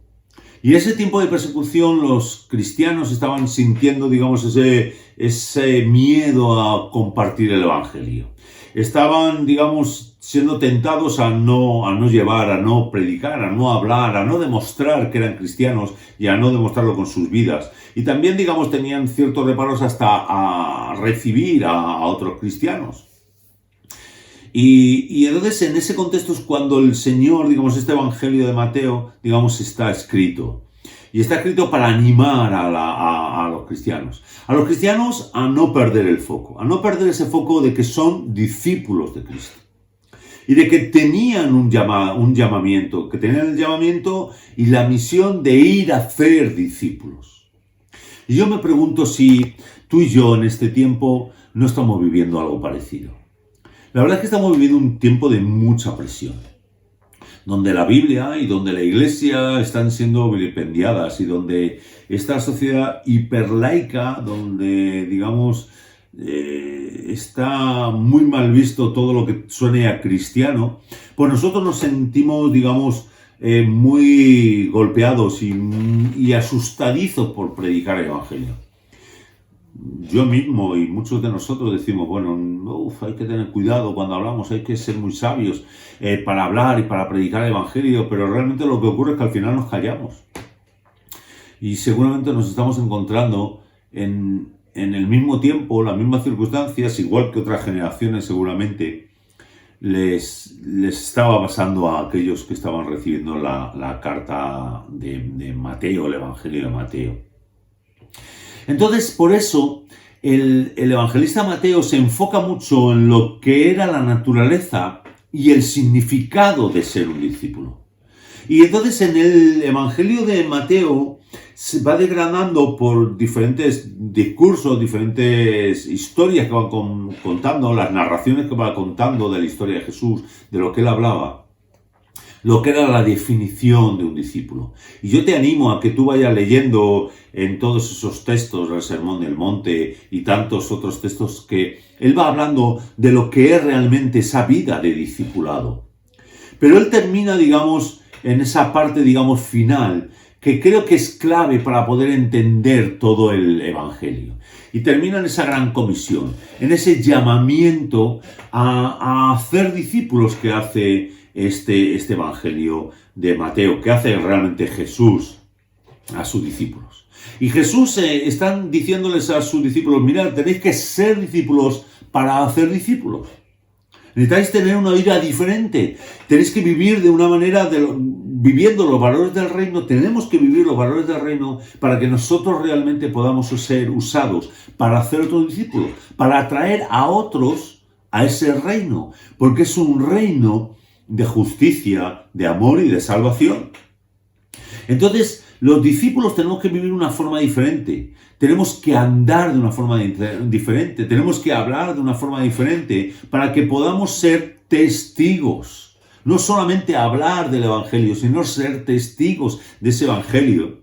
S9: Y ese tiempo de persecución los cristianos estaban sintiendo, digamos, ese miedo a compartir el Evangelio. Estaban, digamos, siendo tentados a no llevar, a no predicar, a no hablar, a no demostrar que eran cristianos y a no demostrarlo con sus vidas. Y también, digamos, tenían ciertos reparos hasta a recibir a otros cristianos. Y entonces en ese contexto es cuando el Señor, digamos, este Evangelio de Mateo, digamos, está escrito. Y está escrito para animar a los cristianos. A los cristianos a no perder el foco. A no perder ese foco de que son discípulos de Cristo. Y de que tenían un llamamiento. Que tenían el llamamiento y la misión de ir a hacer discípulos. Y yo me pregunto si tú y yo en este tiempo no estamos viviendo algo parecido. La verdad es que estamos viviendo un tiempo de mucha presión, donde la Biblia y donde la Iglesia están siendo vilipendiadas y donde esta sociedad hiperlaica, donde, digamos, está muy mal visto todo lo que suene a cristiano, pues nosotros nos sentimos, digamos, muy golpeados y asustadizos por predicar el Evangelio. Yo mismo y muchos de nosotros decimos, bueno, hay que tener cuidado cuando hablamos, hay que ser muy sabios para hablar y para predicar el Evangelio, pero realmente lo que ocurre es que al final nos callamos. Y seguramente nos estamos encontrando en el mismo tiempo, las mismas circunstancias, igual que otras generaciones seguramente, les estaba pasando a aquellos que estaban recibiendo la carta de Mateo, el Evangelio de Mateo. Entonces, por eso, el evangelista Mateo se enfoca mucho en lo que era la naturaleza y el significado de ser un discípulo. Y entonces en el Evangelio de Mateo se va desgranando por diferentes discursos, diferentes historias que van contando, las narraciones que va contando de la historia de Jesús, de lo que él hablaba, lo que era la definición de un discípulo. Y yo te animo a que tú vayas leyendo en todos esos textos, el Sermón del Monte y tantos otros textos que él va hablando de lo que es realmente esa vida de discipulado. Pero él termina, digamos, en esa parte, digamos, final, que creo que es clave para poder entender todo el Evangelio. Y termina en esa gran comisión, en ese llamamiento a hacer discípulos que hace este Evangelio de Mateo, que hace realmente Jesús a sus discípulos. Y Jesús están diciéndoles a sus discípulos, mirad, tenéis que ser discípulos para hacer discípulos. Necesitáis tener una vida diferente. Tenéis que vivir de una manera, viviendo los valores del reino. Tenemos que vivir los valores del reino para que nosotros realmente podamos ser usados para hacer otros discípulos, para atraer a otros a ese reino, porque es un reino de justicia, de amor y de salvación. Entonces, los discípulos tenemos que vivir de una forma diferente. Tenemos que andar de una forma diferente. Tenemos que hablar de una forma diferente para que podamos ser testigos. No solamente hablar del Evangelio, sino ser testigos de ese Evangelio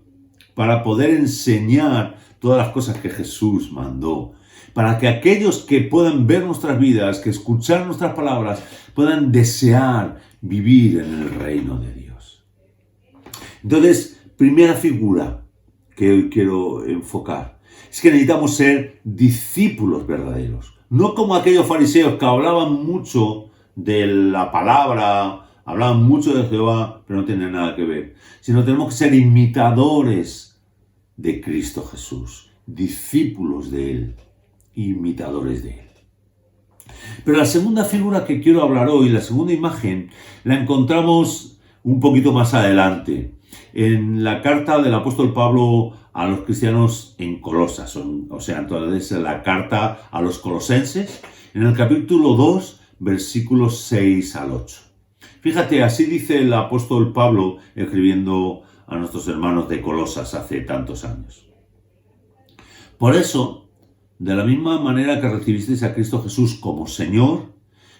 S9: para poder enseñar todas las cosas que Jesús mandó. Para que aquellos que puedan ver nuestras vidas, que escuchar nuestras palabras, puedan desear vivir en el reino de Dios. Entonces, primera figura que hoy quiero enfocar es que necesitamos ser discípulos verdaderos. No como aquellos fariseos que hablaban mucho de la palabra, hablaban mucho de Jehová, pero no tenían nada que ver. Sino tenemos que ser imitadores de Cristo Jesús, discípulos de Él, imitadores de Él. Pero la segunda figura que quiero hablar hoy, la segunda imagen, la encontramos un poquito más adelante, en la carta del apóstol Pablo a los cristianos en Colosas, o sea, entonces la carta a los colosenses, en el capítulo 2, versículos 6 al 8. Fíjate, así dice el apóstol Pablo escribiendo a nuestros hermanos de Colosas hace tantos años. Por eso, de la misma manera que recibisteis a Cristo Jesús como Señor,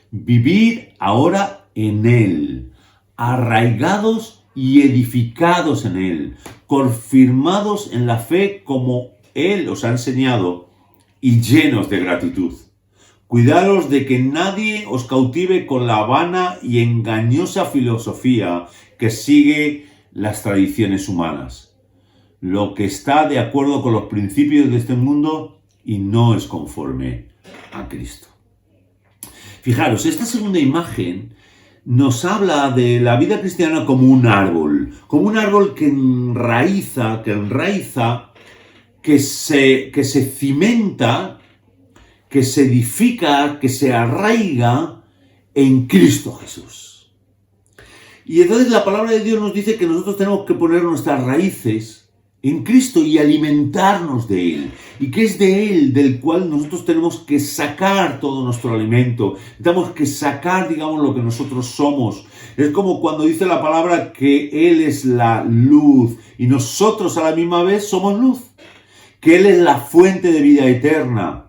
S9: vivid ahora en Él, arraigados y edificados en Él, confirmados en la fe como Él os ha enseñado y llenos de gratitud. Cuidaros de que nadie os cautive con la vana y engañosa filosofía que sigue las tradiciones humanas, lo que está de acuerdo con los principios de este mundo y no es conforme a Cristo. Fijaros, esta segunda imagen nos habla de la vida cristiana como un árbol que enraiza, que se cimenta, que se edifica, que se arraiga en Cristo Jesús. Y entonces la palabra de Dios nos dice que nosotros tenemos que poner nuestras raíces en Cristo y alimentarnos de Él. Y que es de Él del cual nosotros tenemos que sacar todo nuestro alimento. Tenemos que sacar, digamos, lo que nosotros somos. Es como cuando dice la palabra que Él es la luz y nosotros a la misma vez somos luz. Que Él es la fuente de vida eterna.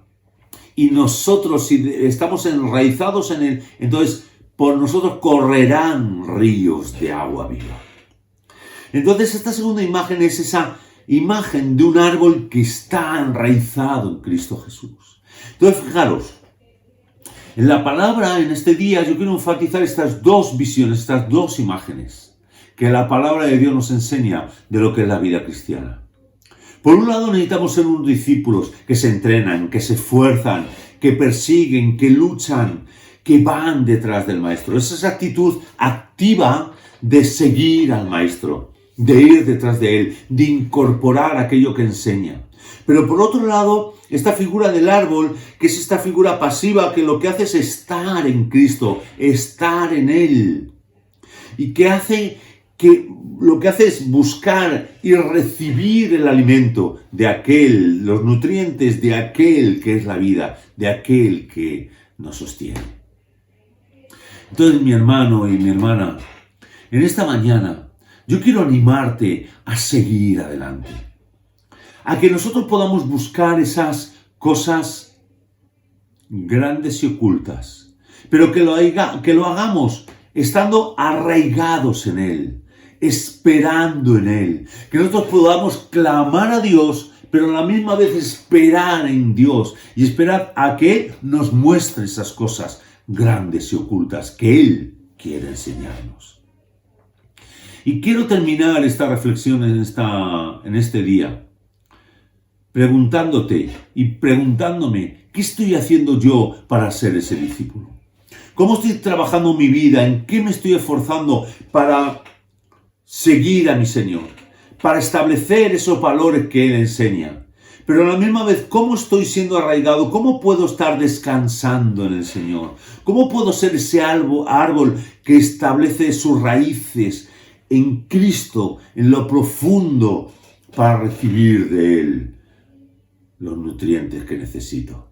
S9: Y nosotros, si estamos enraizados en Él, entonces por nosotros correrán ríos de agua viva. Entonces esta segunda imagen es esa imagen de un árbol que está enraizado en Cristo Jesús. Entonces fijaros, en la palabra en este día yo quiero enfatizar estas dos visiones, estas dos imágenes que la palabra de Dios nos enseña de lo que es la vida cristiana. Por un lado necesitamos ser unos discípulos que se entrenan, que se esfuerzan, que persiguen, que luchan, que van detrás del Maestro. Es esa actitud activa de seguir al Maestro, de ir detrás de Él, de incorporar aquello que enseña. Pero por otro lado, esta figura del árbol, que es esta figura pasiva que lo que hace es estar en Cristo, estar en Él. Y lo que hace es buscar y recibir el alimento de aquel, los nutrientes de aquel que es la vida, de aquel que nos sostiene. Entonces, mi hermano y mi hermana, en esta mañana yo quiero animarte a seguir adelante, a que nosotros podamos buscar esas cosas grandes y ocultas, pero que lo hagamos estando arraigados en Él, esperando en Él, que nosotros podamos clamar a Dios, pero a la misma vez esperar en Dios y esperar a que nos muestre esas cosas grandes y ocultas que Él quiere enseñarnos. Y quiero terminar esta reflexión en este día preguntándote y preguntándome, ¿qué estoy haciendo yo para ser ese discípulo? ¿Cómo estoy trabajando mi vida? ¿En qué me estoy esforzando para seguir a mi Señor? Para establecer esos valores que Él enseña. Pero a la misma vez, ¿cómo estoy siendo arraigado? ¿Cómo puedo estar descansando en el Señor? ¿Cómo puedo ser ese árbol que establece sus raíces en Cristo, en lo profundo, para recibir de Él los nutrientes que necesito?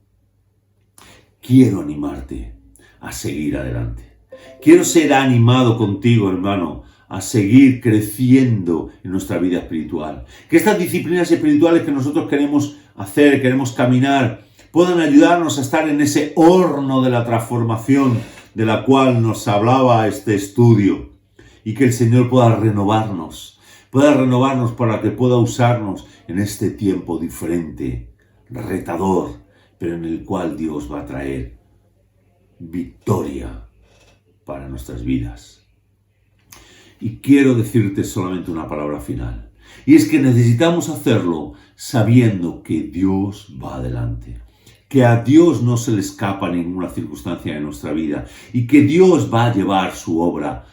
S9: Quiero animarte a seguir adelante. Quiero ser animado contigo, hermano, a seguir creciendo en nuestra vida espiritual. Que estas disciplinas espirituales que nosotros queremos hacer, queremos caminar, puedan ayudarnos a estar en ese horno de la transformación de la cual nos hablaba este estudio. Y que el Señor pueda renovarnos para que pueda usarnos en este tiempo diferente, retador, pero en el cual Dios va a traer victoria para nuestras vidas. Y quiero decirte solamente una palabra final. Y es que necesitamos hacerlo sabiendo que Dios va adelante. Que a Dios no se le escapa ninguna circunstancia de nuestra vida. Y que Dios va a llevar su obra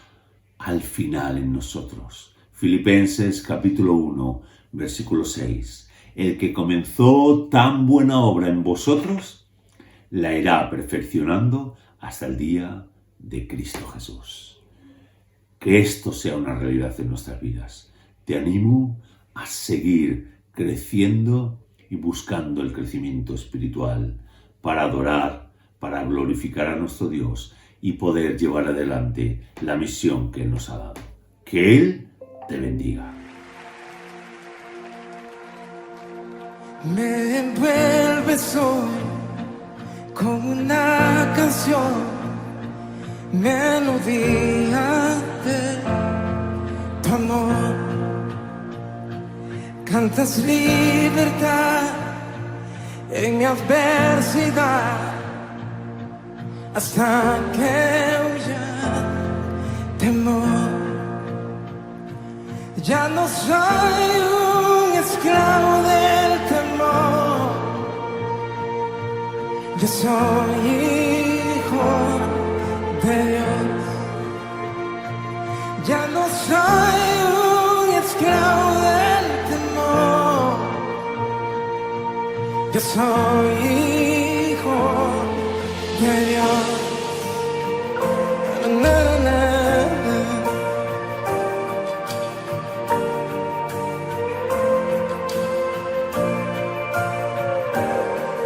S9: al final en nosotros. Filipenses capítulo 1, versículo 6. El que comenzó tan buena obra en vosotros, la irá perfeccionando hasta el día de Cristo Jesús. Que esto sea una realidad en nuestras vidas. Te animo a seguir creciendo y buscando el crecimiento espiritual para adorar, para glorificar a nuestro Dios y poder llevar adelante la misión que Él nos ha dado. Que Él te bendiga.
S7: Me envuelves hoy como una canción, melodía de tu amor. Cantas libertad en mi adversidad, hasta que huya temor. Ya no soy un esclavo del temor, yo soy hijo de Dios. Ya no soy un esclavo del temor, yo soy hijo de Dios. Na, na, na.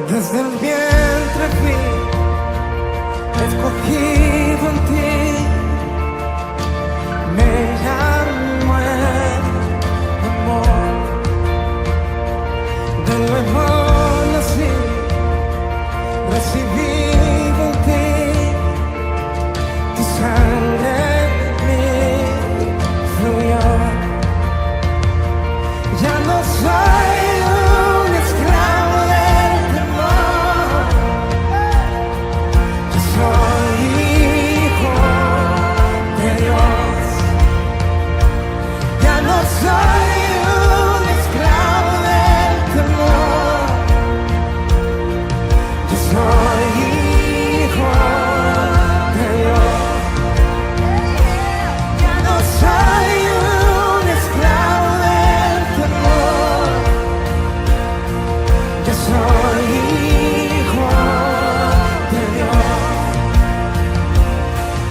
S7: Desde el vientre fui escogido en ti, me llamo el amor. De nuevo nací, recibido en ti, tu sangre en mí fluyó. Ya no soy un esclavo del temor, yo soy hijo de Dios. Ya no soy un esclavo del temor, yo soy hijo de Dios. Ya no soy un esclavo del temor, yo soy hijo de Dios.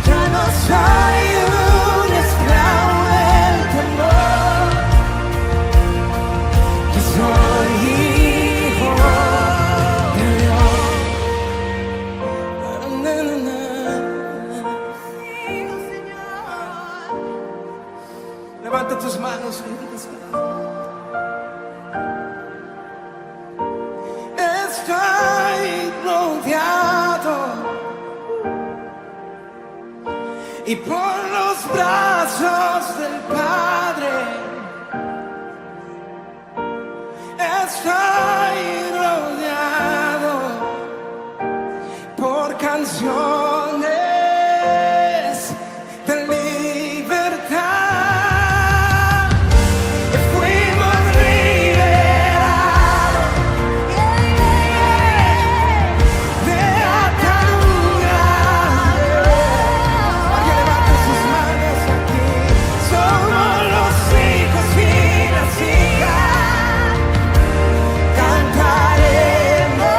S7: Ya no soy un esclavo del temor, yo soy hijo de Dios. Na, na, na. Levanta tus manos y estoy rodeado y por los brazos del Padre estoy rodeado por canciones de libertad. Fuimos liberados de ataduras. Alguien levante sus manos aquí. Somos los hijos y las hijas. Cantaremos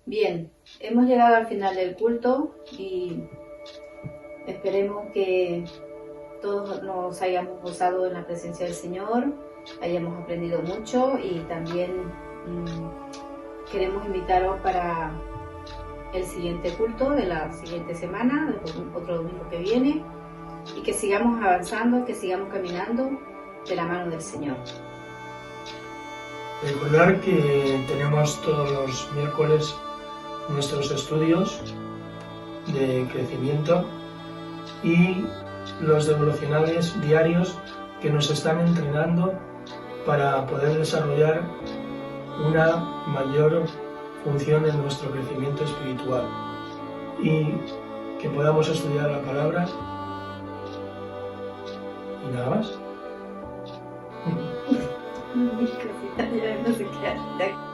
S3: Bien, hemos llegado al final del culto y esperemos que todos nos hayamos gozado en la presencia del Señor, hayamos aprendido mucho y también queremos invitaros para el siguiente culto de la siguiente semana, otro domingo que viene, y que sigamos avanzando, que sigamos caminando de la mano del Señor.
S2: Recordar que tenemos todos los miércoles nuestros estudios de crecimiento y los devocionales diarios que nos están entrenando para poder desarrollar una mayor función en nuestro crecimiento espiritual y que podamos estudiar la palabra y nada más.
S3: Mi cosita ya no sé qué hacer.